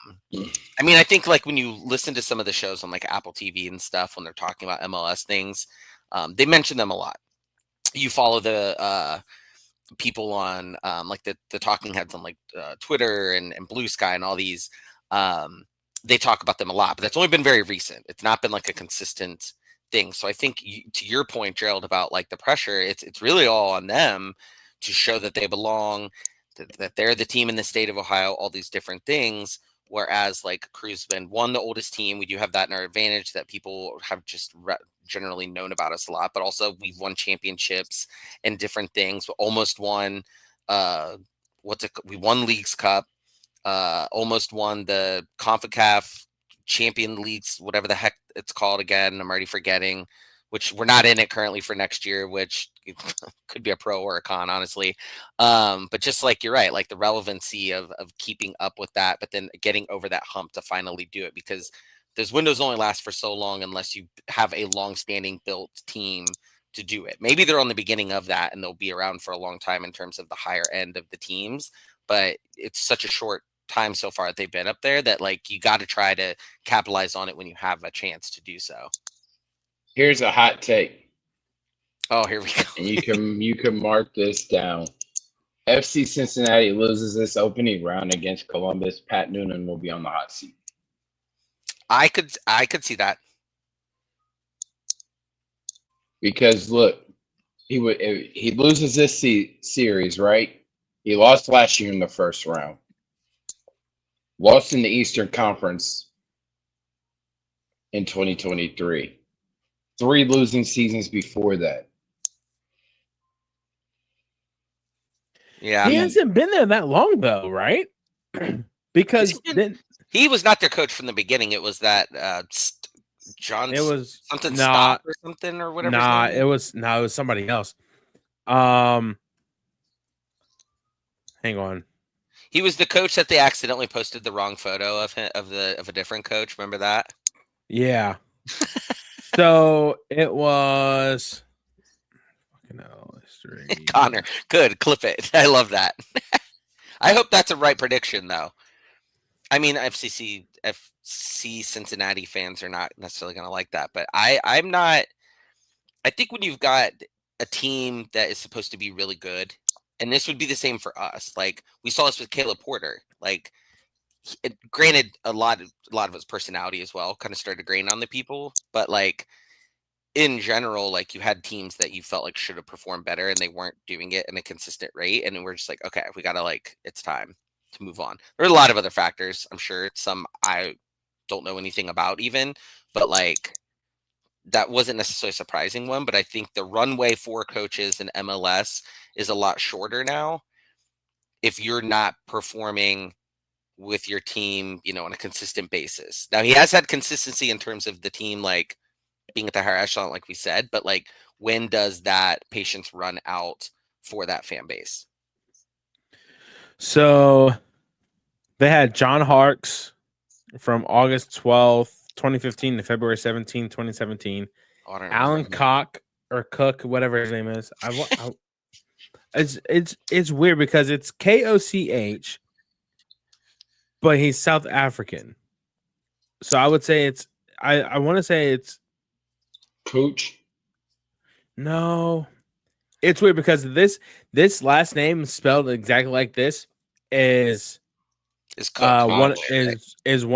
mean, I think like when you listen to some of the shows on like Apple TV and stuff, when they're talking about MLS things, they mention them a lot. You follow the people on like the talking heads on like Twitter and Blue Sky and all these. They talk about them a lot, but that's only been very recent. It's not been like a consistent thing. So I think to your point, Jerald, about like the pressure, it's really all on them to show that they belong, that they're the team in the state of Ohio, all these different things. Whereas like Crew's been the oldest team. We do have that in our advantage, that people have just generally known about us a lot, but also we've won championships and different things. We almost won we won Leagues Cup. almost won the CONCACAF Champion Leagues, whatever the heck it's called again. I'm already forgetting, which we're not in it currently for next year, which could be a pro or a con, honestly. But just like you're right, like the relevancy of keeping up with that, but then getting over that hump to finally do it, because those windows only last for so long unless you have a long-standing built team to do it. Maybe they're on the beginning of that and they'll be around for a long time in terms of the higher end of the teams, but it's such a short time so far that they've been up there that like you got to try to capitalize on it when you have a chance to do so. Here's a hot take. Oh, here we go. And you can mark this down. FC Cincinnati loses this opening round against Columbus. Pat Noonan will be on the hot seat. I could see that. Because look, he loses this series, right? He lost last year in the first round. Lost in the Eastern Conference in 2023. 3 losing seasons before that. Yeah. He hasn't been there that long though, right? Because then he was not their coach from the beginning. It was that John. It was something stop or something or whatever. Nah, it was somebody else. Hang on. He was the coach that they accidentally posted the wrong photo of him, of a different coach. Remember that? Yeah. So it was history. Connor, good, clip it. I love that. I hope that's a right prediction, though. I mean, FC Cincinnati fans are not necessarily going to like that, but I'm not. I think when you've got a team that is supposed to be really good, and this would be the same for us. Like we saw this with Caleb Porter. Like, granted, a lot of his personality as well kind of started to grain on the people, but like in general, like you had teams that you felt like should have performed better, and they weren't doing it in a consistent rate, and we're just like, okay, we gotta it's time to move on. There are a lot of other factors. I'm sure some I don't know anything about even, but like that wasn't necessarily a surprising one. But I think the runway for coaches in MLS is a lot shorter now. If you're not performing with your team, on a consistent basis. Now he has had consistency in terms of the team, like being at the higher echelon, like we said, but like when does that patience run out for that fan base? So they had John Harkes from August 12th, 2015 to February 17th, 2017. Alan Cook, whatever his name is. It's weird because it's Koch, but he's South African. So I would say it's I want to say it's Coach. No. It's weird because this last name spelled exactly like this is Cook. One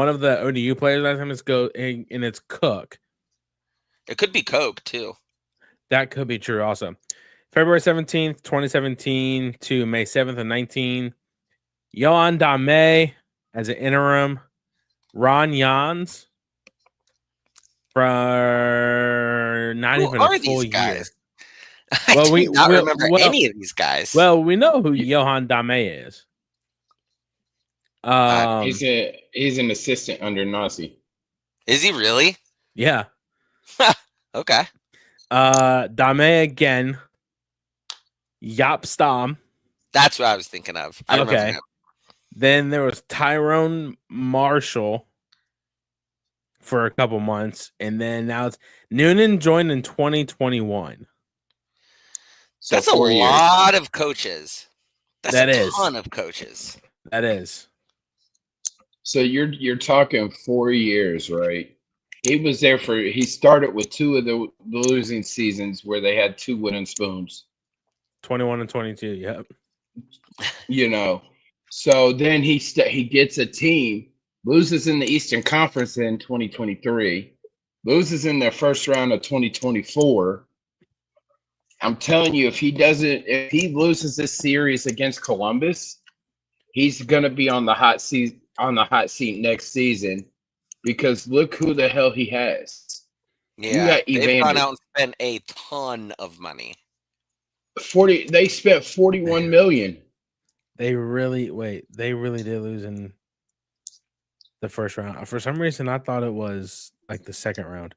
of the ODU players last time. And it's Cook. It could be Coke too. That could be true also. February 17th, 2017 to May 7th of 19. Johan Dame as an interim. Ron Jans for not even a full year. Well, we don't remember any of these guys. Well, we know who Johan Dame is. He's an assistant under Nazi. Is he really? Yeah. Okay. Dame again. Yop Stam. That's what I was thinking of. I remember him. Then there was Tyrone Marshall for a couple months, and then now it's Noonan joined in 2021. So that's a lot of coaches. That's a ton of coaches. That is. So you're talking 4 years, right? He started with 2 of the losing seasons where they had 2 wooden spoons. 21 and 22, yep. So then he gets a team, loses in the Eastern Conference in 2023, loses in the first round of 2024. I'm telling you, if he loses this series against Columbus, he's gonna be on the hot seat next season, because look who the hell he has. Yeah, they've gone out and spent a ton of money. They spent $41 million. They really did lose in the first round. For some reason, I thought it was like the second round.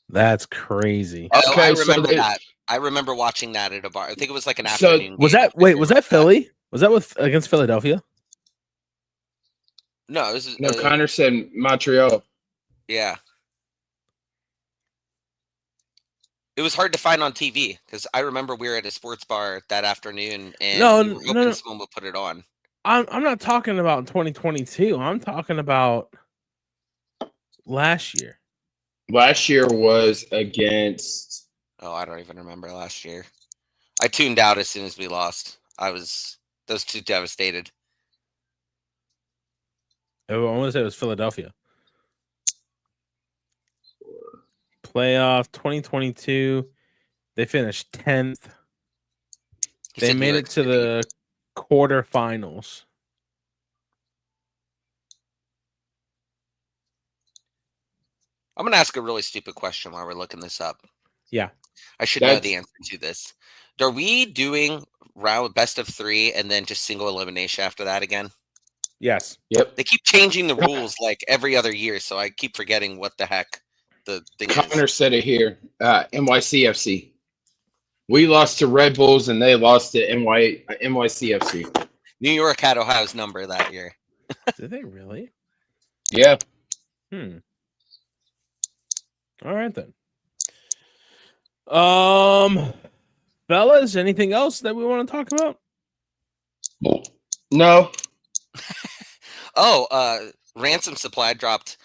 That's crazy. Oh, Okay, I remember that. I remember watching that at a bar. I think it was like an afternoon. Was game. that was that Philly? Was that against Philadelphia? No, it was Connor said Montreal. Yeah. It was hard to find on TV because I remember we were at a sports bar that afternoon and we were hoping someone would put it on. I'm not talking about 2022. I'm talking about last year. Last year was against. Oh, I don't even remember last year. I tuned out as soon as we lost. I was too devastated. I want to say it was Philadelphia. Playoff 2022. They finished 10th. They made it to the quarterfinals. I'm going to ask a really stupid question while we're looking this up. Yeah. I should know the answer to this. Are we doing round best of 3 and then just single elimination after that again? Yes. Yep. They keep changing the rules like every other year, so I keep forgetting what the heck the thing Connor is. said it here. NYCFC. We lost to Red Bulls and they lost to NYCFC. New York had Ohio's number that year. Did they really? Yeah. All right then. Fellas, anything else that we want to talk about? No. Ransom Supply dropped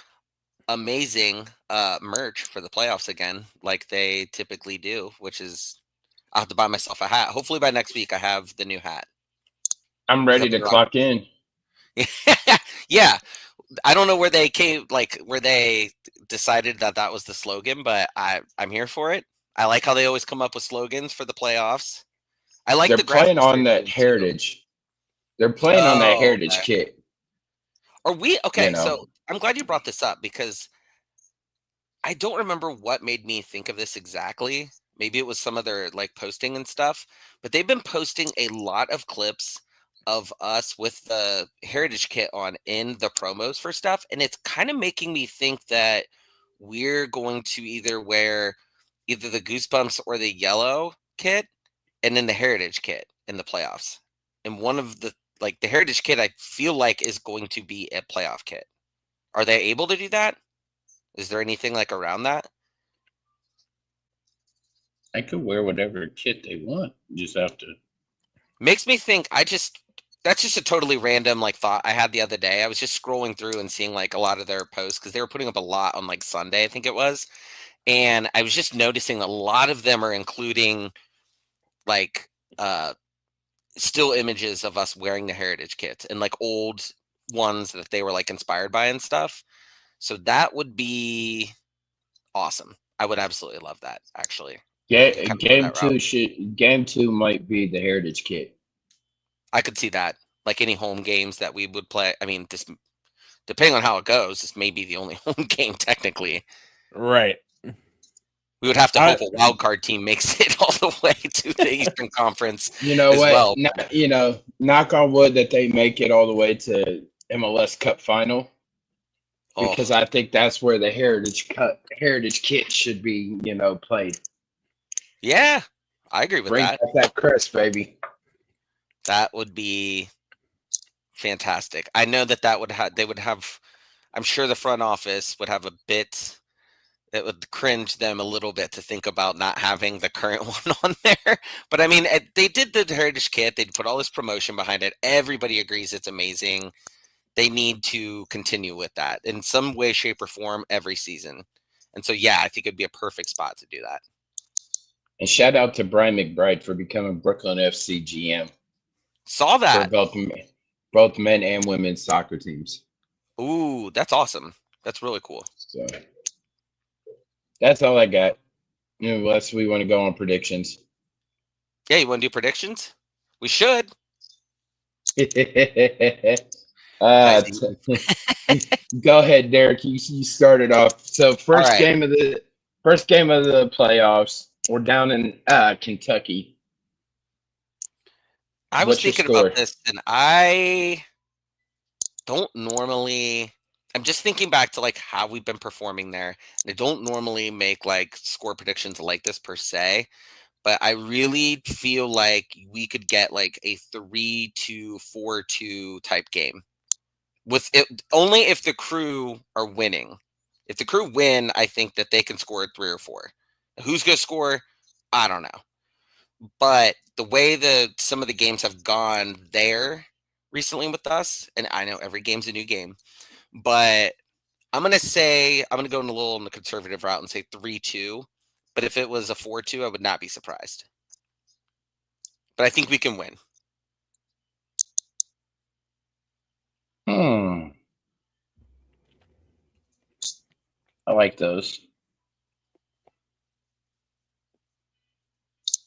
amazing merch for the playoffs again, like they typically do, which is I'll have to buy myself a hat. Hopefully by next week I have the new hat. I'm ready to clock in. Yeah. I don't know where they decided that was the slogan, but I'm here for it. I like how they always come up with slogans for the playoffs. I like They're playing on that heritage. They're playing on that heritage kit. Are we okay? So I'm glad you brought this up because I don't remember what made me think of this exactly. Maybe it was some of their posting and stuff, but they've been posting a lot of clips of us with the heritage kit on in the promos for stuff, and it's kind of making me think that we're going to either wear either the Goosebumps or the yellow kit and then the heritage kit in the playoffs. And one of the the heritage kit I feel like is going to be a playoff kit. Are they able to do that? Is there anything around that? I could wear whatever kit they want. You just have to. Makes me think that's just a totally random thought I had the other day. I was just scrolling through and seeing a lot of their posts because they were putting up a lot on Sunday, I think it was. And I was just noticing a lot of them are including still images of us wearing the heritage kits and old ones that they were inspired by and stuff. So that would be awesome. I would absolutely love that, actually. Game 2 might be the heritage kit. I could see that. Any home games that we would play. I mean, this depending on how it goes, this may be the only home game technically. Right. We would have to hope a wild card team makes it all the way to the Eastern Conference. You know what? Well. Knock on wood that they make it all the way to MLS Cup final. Because I think that's where the heritage kit should be, played. Yeah, I agree with that. Bring back that crisp, baby. That would be fantastic. I know that would they would have. I'm sure the front office would have a bit that would cringe them a little bit to think about not having the current one on there. But I mean, they did the heritage kit. They put all this promotion behind it. Everybody agrees it's amazing. They need to continue with that in some way, shape, or form every season. And so, yeah, I think it'd be a perfect spot to do that. And shout out to Brian McBride for becoming Brooklyn FC GM. Saw that. For both men and women's soccer teams. Ooh, that's awesome. That's really cool. So that's all I got. Unless we want to go on predictions. Yeah, you want to do predictions? We should. Go ahead, Derek. You started off. So first game of the playoffs. We're down in Kentucky. I was thinking about this, and I don't normally. I'm just thinking back to like how we've been performing there. I don't normally make like score predictions like this per se, but I really feel like we could get like a 3-2, 4-2 type game. With it only if the Crew are winning. If the Crew win, I think that they can score 3 or 4. Who's going to score? I don't know. But the way some of the games have gone there recently with us, and I know every game's a new game, but I'm going to go in a little on the conservative route and say 3-2. But if it was a 4-2, I would not be surprised. But I think we can win. I like those.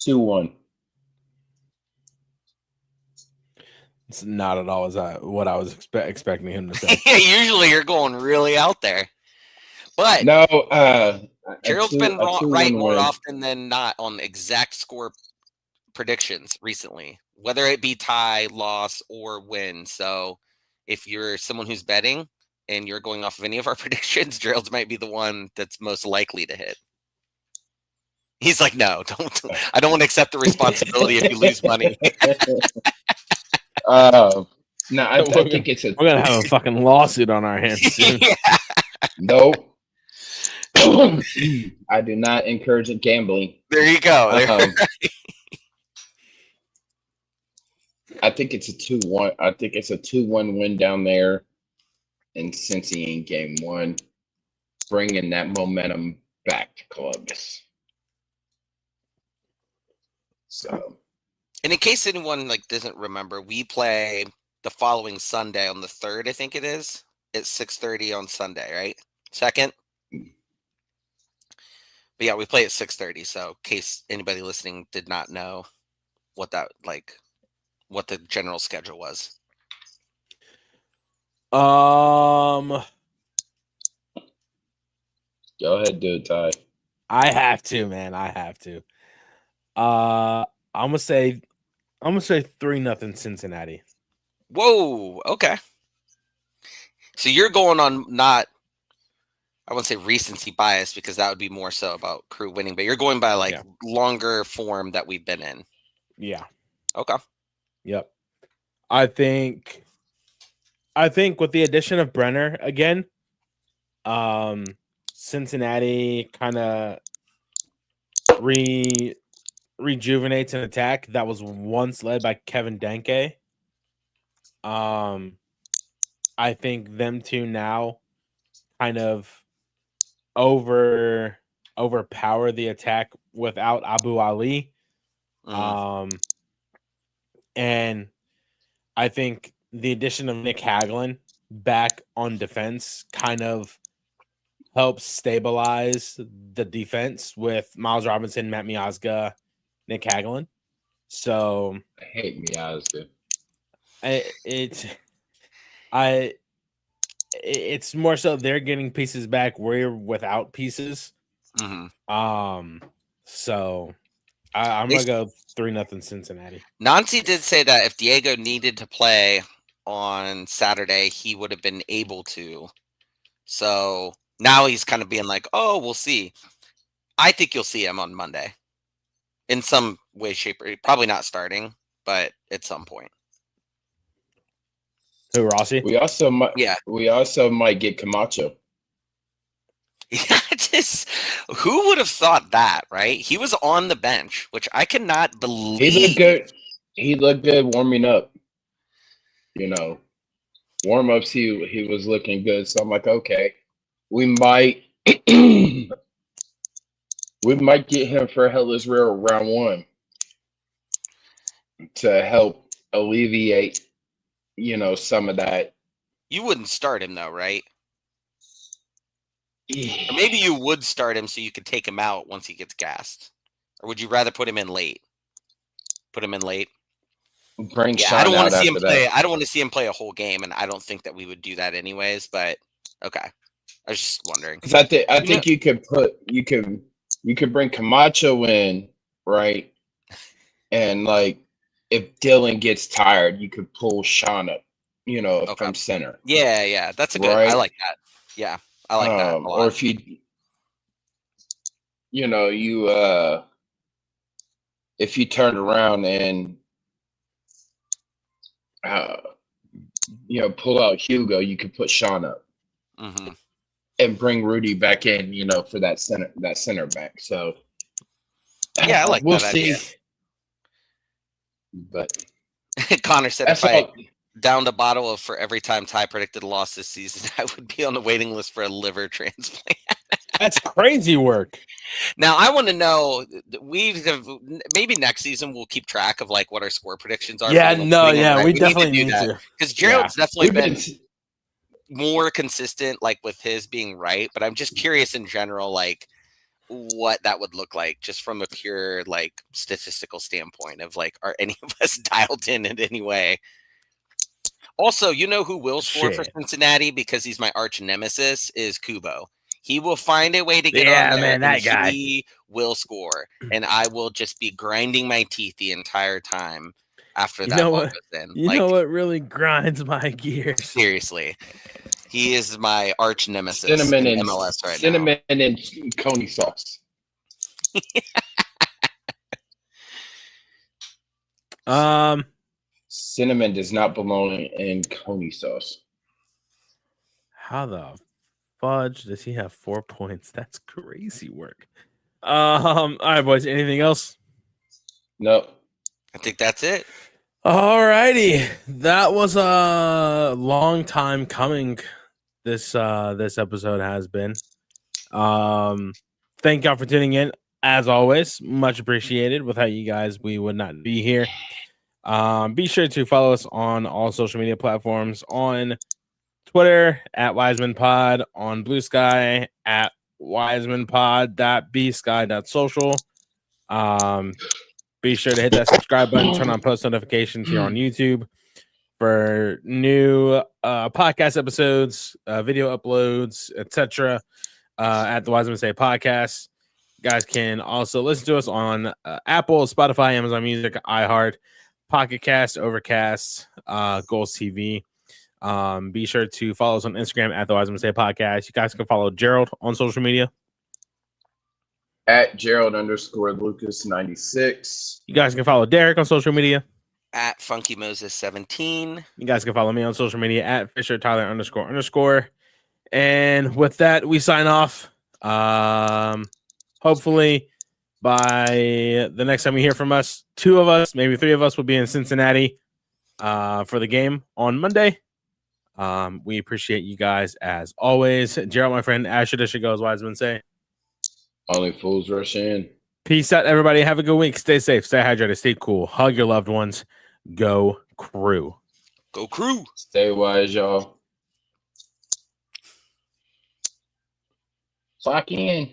2-1. It's not at all what I was expecting him to say. Usually you're going really out there. But no, Jerald's been right more often than not on exact score predictions recently, whether it be tie, loss, or win. So if you're someone who's betting and you're going off of any of our predictions, Jerald's might be the one that's most likely to hit. He's like, no, I don't want to accept the responsibility if you lose money. No, I think we're gonna have a fucking lawsuit on our hands soon. Nope. I do not encourage gambling. There you go. I think it's a 2-1. I think it's a 2-1 win down there in Cincy in game 1, bringing that momentum back to Columbus. So, and in case anyone doesn't remember, we play the following Sunday on the 3rd, I think it is. It's 6:30 on Sunday, right? 2nd. But yeah, we play at 6:30. So in case anybody listening did not know what that what the general schedule was. Go ahead, do it, Ty. I have to, man. I have to. I'm gonna say 3-0 Cincinnati. Whoa, okay. So you're going on not, I wouldn't say recency bias because that would be more so about Crew winning, but you're going by longer form that we've been in. Yeah. Okay. Yep. I think with the addition of Brenner again, Cincinnati kind of rejuvenates an attack that was once led by Kevin Denke. I think them two now kind of overpower the attack without Abu Ali. And I think the addition of Nick Hagelin back on defense kind of helps stabilize the defense with Miles Robinson, Matt Miazga, Nick Hagelin. So I hate Miazga. It's more so they're getting pieces back. We're without pieces. Mm-hmm. So I'm gonna go 3-0 Cincinnati. Nancy did say that if Diego needed to play on Saturday, he would have been able to. So now he's kind of being like, "Oh, we'll see." I think you'll see him on Monday, in some way, shape, or probably not starting, but at some point. Who, Rossi? We also might get Camacho. Yeah, who would have thought that, right? He was on the bench, which I cannot believe. He looked good. He looked good warming up. Warm-ups, he was looking good. So I'm like, okay, we might get him for Hellas Rare round 1 to help alleviate, some of that. You wouldn't start him though, right? Yeah. Or maybe you would start him so you could take him out once he gets gassed. Or would you rather put him in late? I don't want to see him play. I don't want to see him play a whole game, and I don't think that we would do that anyways. But okay, I was just wondering. Because I think you could bring Camacho in, right? And if Dylan gets tired, you could pull Sean up from center. Yeah. That's a good. Right? I like that. Yeah, I like that a lot. Or if if you turn around and pull out Hugo, you could put Sean up and bring Rudy back in, for that center back. So yeah, I like we'll that see. idea. But Connor said if I downed a bottle of for every time Ty predicted a loss this season, I would be on the waiting list for a liver transplant. That's crazy work. Now I want to know. Maybe next season we'll keep track of like what our score predictions are. We definitely need to because Jerald's definitely been more consistent, like with his being right. But I'm just curious in general, like what that would look like, just from a pure like statistical standpoint of like, are any of us dialed in any way? Also, who will score for Cincinnati because he's my arch nemesis is Kubo. He will find a way to get on there, that guy. He will score, and I will just be grinding my teeth the entire time after that ball goes in. You know what really grinds my gears? Seriously, he is my arch nemesis Cinnamon in and MLS right cinnamon and coney sauce. Cinnamon does not belong in coney sauce. How the fudge does he have 4 points? That's crazy work. All right, boys. Anything else? No. I think that's it. All righty. That was a long time coming. This episode has been. Thank y'all for tuning in. As always, much appreciated. Without you guys, we would not be here. Be sure to follow us on all social media platforms, on Twitter at Wisemen Pod, on Blue Sky at wisemanpod.bsky.social. Be sure to hit that subscribe button, turn on post notifications here on YouTube for new podcast episodes, video uploads, etc. At the Wisemen Say Podcast. You guys can also listen to us on Apple, Spotify, Amazon Music, iHeart, Pocket Cast, Overcast, Goals TV. Be sure to follow us on Instagram at the Wisemen Say Podcast. You guys can follow Jerald on social media at Jerald_Lucas96. You guys can follow Derik on social media at Funky Moses 17. You guys can follow me on social media at Fisher Tyler __. And with that, we sign off. Hopefully by the next time you hear from us, 2 of us, maybe 3 of us will be in Cincinnati for the game on Monday. We appreciate you guys as always. Jerald, my friend, as should go, as Wisemen say. Only fools rush in. Peace out, everybody. Have a good week. Stay safe, stay hydrated, stay cool. Hug your loved ones. Go Crew. Go Crew. Stay wise, y'all. Clock in.